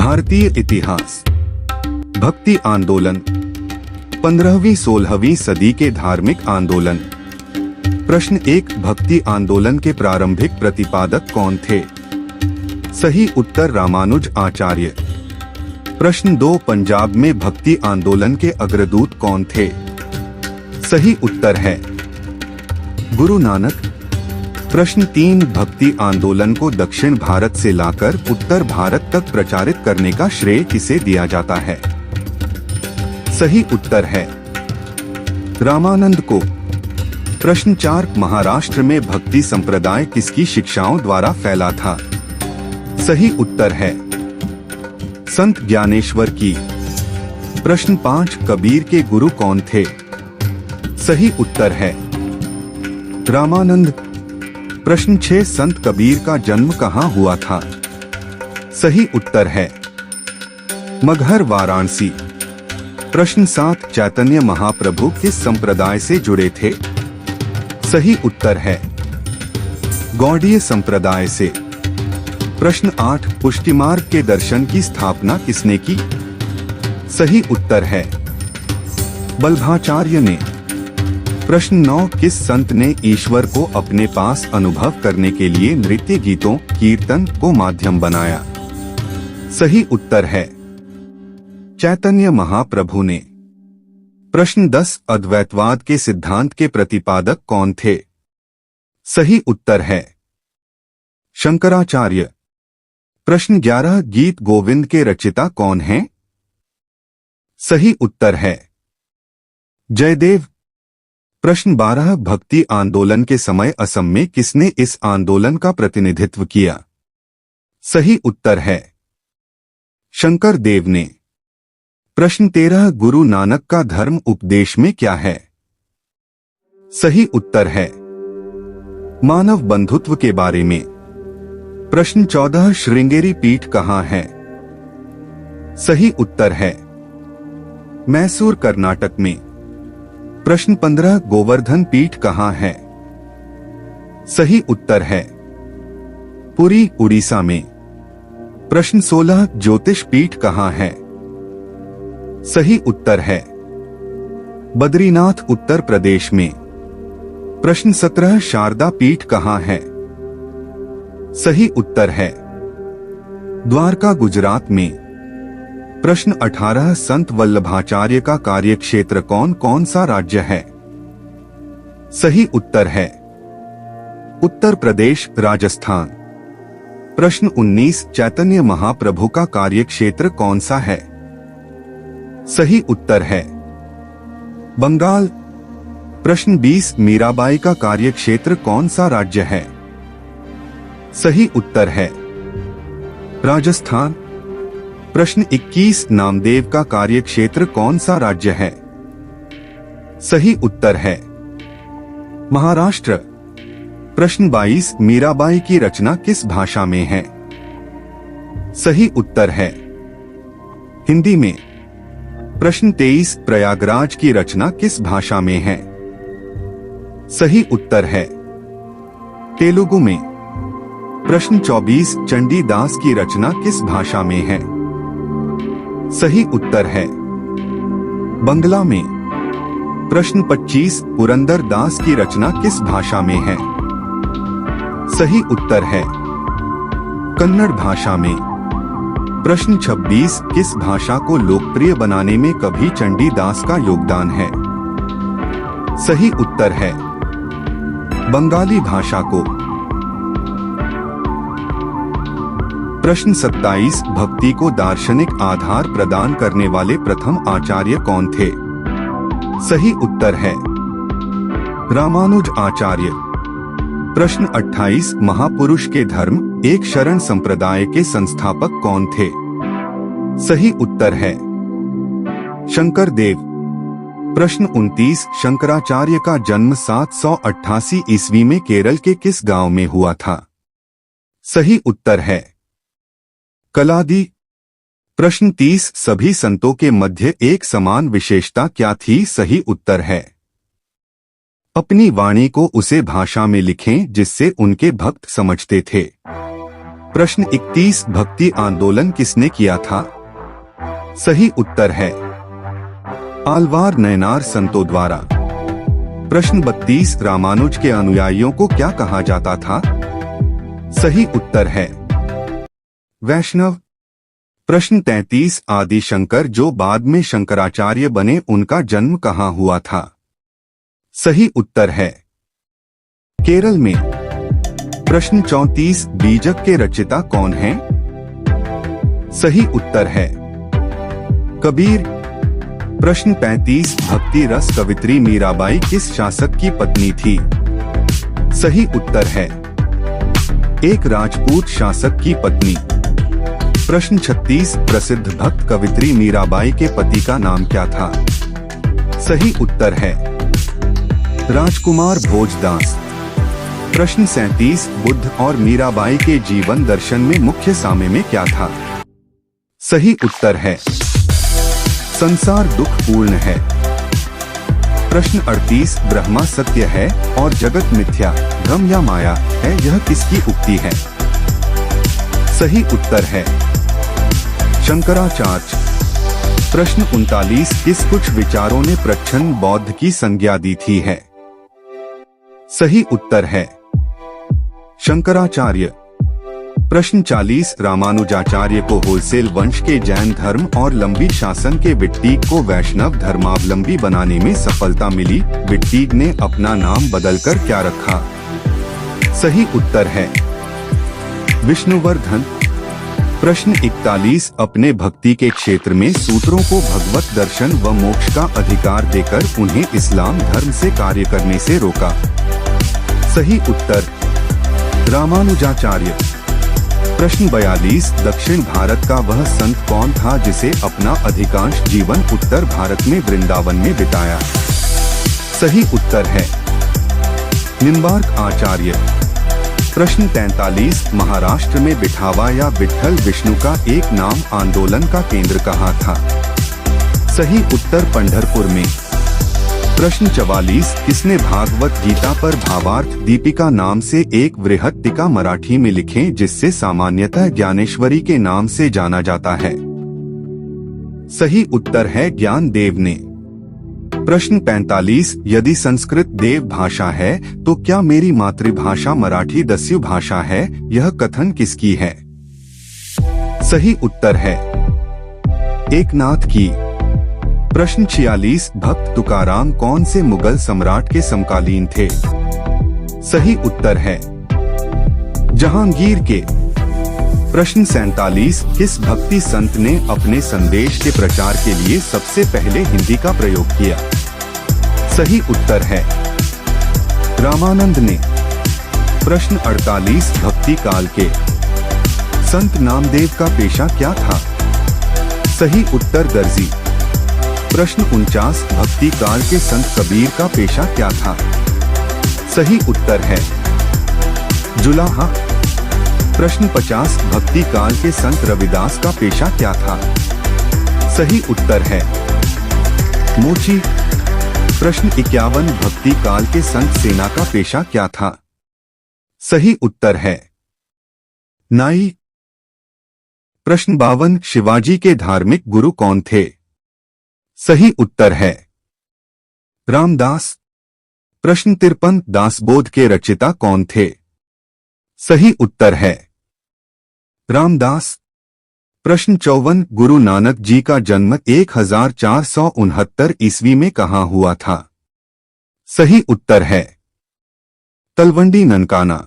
भारतीय इतिहास। भक्ति आंदोलन। 15वीं-16वीं सदी के धार्मिक आंदोलन। प्रश्न 1, भक्ति आंदोलन के प्रारंभिक प्रतिपादक कौन थे? सही उत्तर रामानुज आचार्य। प्रश्न 2, पंजाब में भक्ति आंदोलन के अग्रदूत कौन थे? सही उत्तर है गुरु नानक। प्रश्न 3, भक्ति आंदोलन को दक्षिण भारत से लाकर उत्तर भारत तक प्रचारित करने का श्रेय किसे दिया जाता है? सही उत्तर है रामानंद को। प्रश्न 4, महाराष्ट्र में भक्ति संप्रदाय किसकी शिक्षाओं द्वारा फैला था? सही उत्तर है संत ज्ञानेश्वर की। प्रश्न 5, कबीर के गुरु कौन थे? सही उत्तर है रामानंद। प्रश्न 6, संत कबीर का जन्म कहाँ हुआ था? सही उत्तर है मगहर, वाराणसी। प्रश्न 7, चैतन्य महाप्रभु किस संप्रदाय से जुड़े थे? सही उत्तर है गौड़ीय संप्रदाय से। प्रश्न 8, पुष्टिमार्ग के दर्शन की स्थापना किसने की? सही उत्तर है बल्भाचार्य ने। प्रश्न 9, किस संत ने ईश्वर को अपने पास अनुभव करने के लिए नृत्य गीतों कीर्तन को माध्यम बनाया? सही उत्तर है चैतन्य महाप्रभु ने। प्रश्न 10, अद्वैतवाद के सिद्धांत के प्रतिपादक कौन थे? सही उत्तर है शंकराचार्य। प्रश्न 11, गीत गोविंद के रचयिता कौन हैं? सही उत्तर है जयदेव। प्रश्न 12, भक्ति आंदोलन के समय असम में किसने इस आंदोलन का प्रतिनिधित्व किया? सही उत्तर है शंकर देव ने। प्रश्न 13, गुरु नानक का धर्म उपदेश में क्या है? सही उत्तर है मानव बंधुत्व के बारे में। प्रश्न 14, श्रृंगेरी पीठ कहाँ है? सही उत्तर है मैसूर, कर्नाटक में। प्रश्न 15, गोवर्धन पीठ कहाँ है? सही उत्तर है पुरी, उड़ीसा में। प्रश्न 16, ज्योतिष पीठ कहाँ है? सही उत्तर है बद्रीनाथ, उत्तर प्रदेश में। प्रश्न 17, शारदा पीठ कहाँ है? सही उत्तर है द्वारका, गुजरात में। प्रश्न 18, संत वल्लभाचार्य का कार्यक्षेत्र कौन कौन सा राज्य है? सही उत्तर है उत्तर प्रदेश, राजस्थान। प्रश्न 19, चैतन्य महाप्रभु का कार्यक्षेत्र कौन सा है? सही उत्तर है बंगाल। प्रश्न 20, मीराबाई का कार्यक्षेत्र कौन सा राज्य है? सही उत्तर है राजस्थान। प्रश्न 21, नामदेव का कार्यक्षेत्र कौन सा राज्य है? सही उत्तर है महाराष्ट्र। प्रश्न 22, मीराबाई की रचना किस भाषा में है? सही उत्तर है हिंदी में। प्रश्न 23, प्रयागराज की रचना किस भाषा में है? सही उत्तर है तेलुगु में। प्रश्न 24, चंडीदास की रचना किस भाषा में है? सही उत्तर है बंगला में। प्रश्न 25, पुरंदर दास की रचना किस भाषा में है? सही उत्तर है कन्नड़ भाषा में। प्रश्न 26, किस भाषा को लोकप्रिय बनाने में कवि चंडीदास का योगदान है? सही उत्तर है बंगाली भाषा को। प्रश्न 27, भक्ति को दार्शनिक आधार प्रदान करने वाले प्रथम आचार्य कौन थे? सही उत्तर है रामानुज आचार्य। प्रश्न 28, महापुरुष के धर्म एक शरण संप्रदाय के संस्थापक कौन थे? सही उत्तर है शंकर देव। प्रश्न 29, शंकराचार्य का जन्म 788 ईस्वी में केरल के किस गांव में हुआ था? सही उत्तर है कलादी। प्रश्न 30, सभी संतों के मध्य एक समान विशेषता क्या थी? सही उत्तर है अपनी वाणी को उसे भाषा में लिखें जिससे उनके भक्त समझते थे। प्रश्न 31 भक्ति आंदोलन किसने किया था? सही उत्तर है आलवार नयनार संतों द्वारा। प्रश्न 32 रामानुज के अनुयायियों को क्या कहा जाता था? सही उत्तर है वैष्णव। प्रश्न 33 आदि शंकर जो बाद में शंकराचार्य बने उनका जन्म कहाँ हुआ था? सही उत्तर है केरल में। प्रश्न 34 बीजक के रचयिता कौन हैं? सही उत्तर है कबीर। प्रश्न 35 भक्ति रस कवित्री मीराबाई किस शासक की पत्नी थी? सही उत्तर है एक राजपूत शासक की पत्नी। प्रश्न 36 प्रसिद्ध भक्त कवित्री मीराबाई के पति का नाम क्या था? सही उत्तर है राजकुमार भोजदास। प्रश्न 37 बुद्ध और मीराबाई के जीवन दर्शन में मुख्य साम्य में क्या था? सही उत्तर है संसार दुख पूर्ण है। प्रश्न 38 ब्रह्मा सत्य है और जगत मिथ्या, भ्रम या माया है, यह किसकी उक्ति है? सही उत्तर है शंकराचार्य। प्रश्न 39 किस कुछ विचारों ने प्रच्छन्न बौद्ध की संज्ञा दी थी है? सही उत्तर है शंकराचार्य। प्रश्न 40 रामानुजाचार्य को होलसेल वंश के जैन धर्म और लंबी शासन के विट्टीग को वैष्णव धर्मावलंबी बनाने में सफलता मिली। विट्टीग ने अपना नाम बदलकर क्या रखा? सही उत्तर है विष्णुवर्धन। प्रश्न 41 अपने भक्ति के क्षेत्र में सूत्रों को भगवत दर्शन व मोक्ष का अधिकार देकर उन्हें इस्लाम धर्म से कार्य करने से रोका। सही उत्तर रामानुजाचार्य। प्रश्न 42 दक्षिण भारत का वह संत कौन था जिसे अपना अधिकांश जीवन उत्तर भारत में वृंदावन में बिताया? सही उत्तर है निम्बार्क आचार्य। प्रश्न 43 महाराष्ट्र में बिठावा या विट्ठल विष्णु का एक नाम आंदोलन का केंद्र कहाँ था? सही उत्तर पंढरपुर में। प्रश्न 44 किसने भागवत गीता पर भावार्थ दीपिका नाम से एक वृहत टीका मराठी में लिखे जिससे सामान्यतः ज्ञानेश्वरी के नाम से जाना जाता है? सही उत्तर है ज्ञान देव ने। प्रश्न 45 यदि संस्कृत देव भाषा है तो क्या मेरी मातृभाषा मराठी दस्यु भाषा है? यह कथन किसकी है? सही उत्तर है एकनाथ की। प्रश्न 46 भक्त तुकाराम कौन से मुगल सम्राट के समकालीन थे? सही उत्तर है जहांगीर के। प्रश्न 47 किस भक्ति संत ने अपने संदेश के प्रचार के लिए सबसे पहले हिंदी का प्रयोग किया? सही उत्तर है रामानंद ने। प्रश्न 48 भक्ति काल के संत नामदेव का पेशा क्या था? सही उत्तर दर्जी। प्रश्न 49 भक्ति काल के संत कबीर का पेशा क्या था? सही उत्तर है जुलाहा। प्रश्न 50 भक्ति काल के संत रविदास का पेशा क्या था? सही उत्तर है मोची। प्रश्न 51 भक्ति काल के संत सेना का पेशा क्या था? सही उत्तर है नाई। प्रश्न 52 शिवाजी के धार्मिक गुरु कौन थे? सही उत्तर है रामदास। प्रश्न 53 दासबोध के रचयिता कौन थे? सही उत्तर है रामदास। प्रश्न 54 गुरु नानक जी का जन्म 1469 ईस्वी में कहाँ हुआ था? सही उत्तर है तलवंडी ननकाना।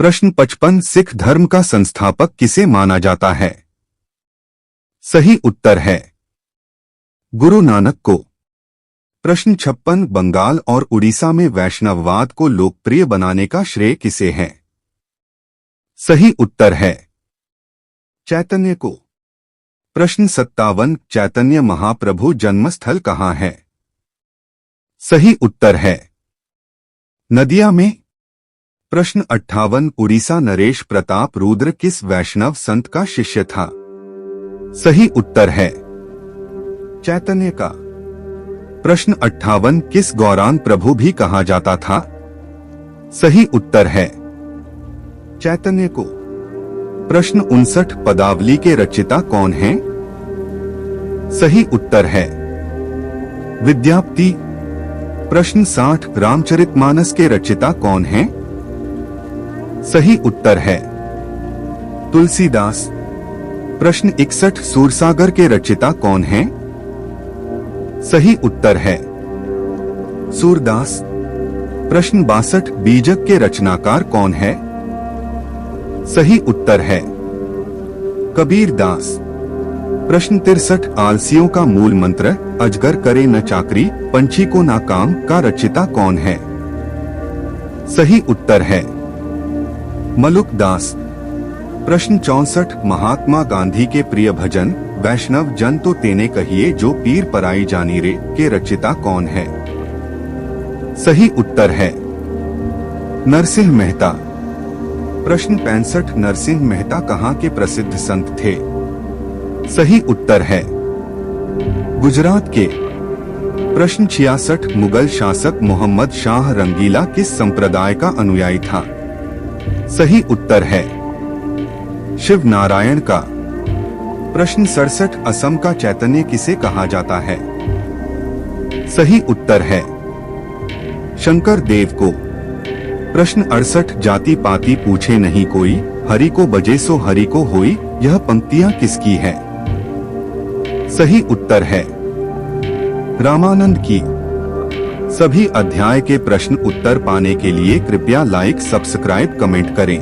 प्रश्न 55 सिख धर्म का संस्थापक किसे माना जाता है? सही उत्तर है गुरु नानक को। प्रश्न 56 बंगाल और उड़ीसा में वैष्णववाद को लोकप्रिय बनाने का श्रेय किसे है? सही उत्तर है चैतन्य को। प्रश्न 57 चैतन्य महाप्रभु जन्मस्थल कहाँ है? सही उत्तर है नदिया में। प्रश्न 58 उड़ीसा नरेश प्रताप रुद्र किस वैष्णव संत का शिष्य था? सही उत्तर है चैतन्य का। प्रश्न 58 किस गौरांग प्रभु भी कहा जाता था? सही उत्तर है चैतन्य को। प्रश्न 59 पदावली के रचयिता कौन हैं? सही उत्तर है विद्यापति। प्रश्न 60 रामचरितमानस के रचयिता कौन हैं? सही उत्तर है तुलसीदास। प्रश्न 61 सूरसागर के रचयिता कौन हैं? सही उत्तर है सूरदास। प्रश्न 62 बीजक के रचनाकार कौन है? सही उत्तर है कबीरदास। प्रश्न 63 आलसियों का मूल मंत्र अजगर करे न चाकरी पंछी को ना काम का रचयिता कौन है? सही उत्तर है मलुकदास। प्रश्न 64 महात्मा गांधी के प्रिय भजन वैष्णव जन तो तेने कहिए जो पीर पराई जानी रे के रचयिता कौन है? सही उत्तर है नरसिंह मेहता। प्रश्न 65 नरसिंह मेहता कहाँ के प्रसिद्ध संत थे? सही उत्तर है गुजरात के। प्रश्न 66 मुगल शासक मोहम्मद शाह रंगीला किस संप्रदाय का अनुयायी था? सही उत्तर है शिव नारायण का। प्रश्न 67 असम का चैतन्य किसे कहा जाता है? सही उत्तर है शंकर देव को। प्रश्न 68 जाति पाति पूछे नहीं कोई हरि को बजे सो हरि को होई यह पंक्तियां किसकी है? सही उत्तर है रामानंद की। सभी अध्याय के प्रश्न उत्तर पाने के लिए कृपया लाइक सब्सक्राइब कमेंट करें।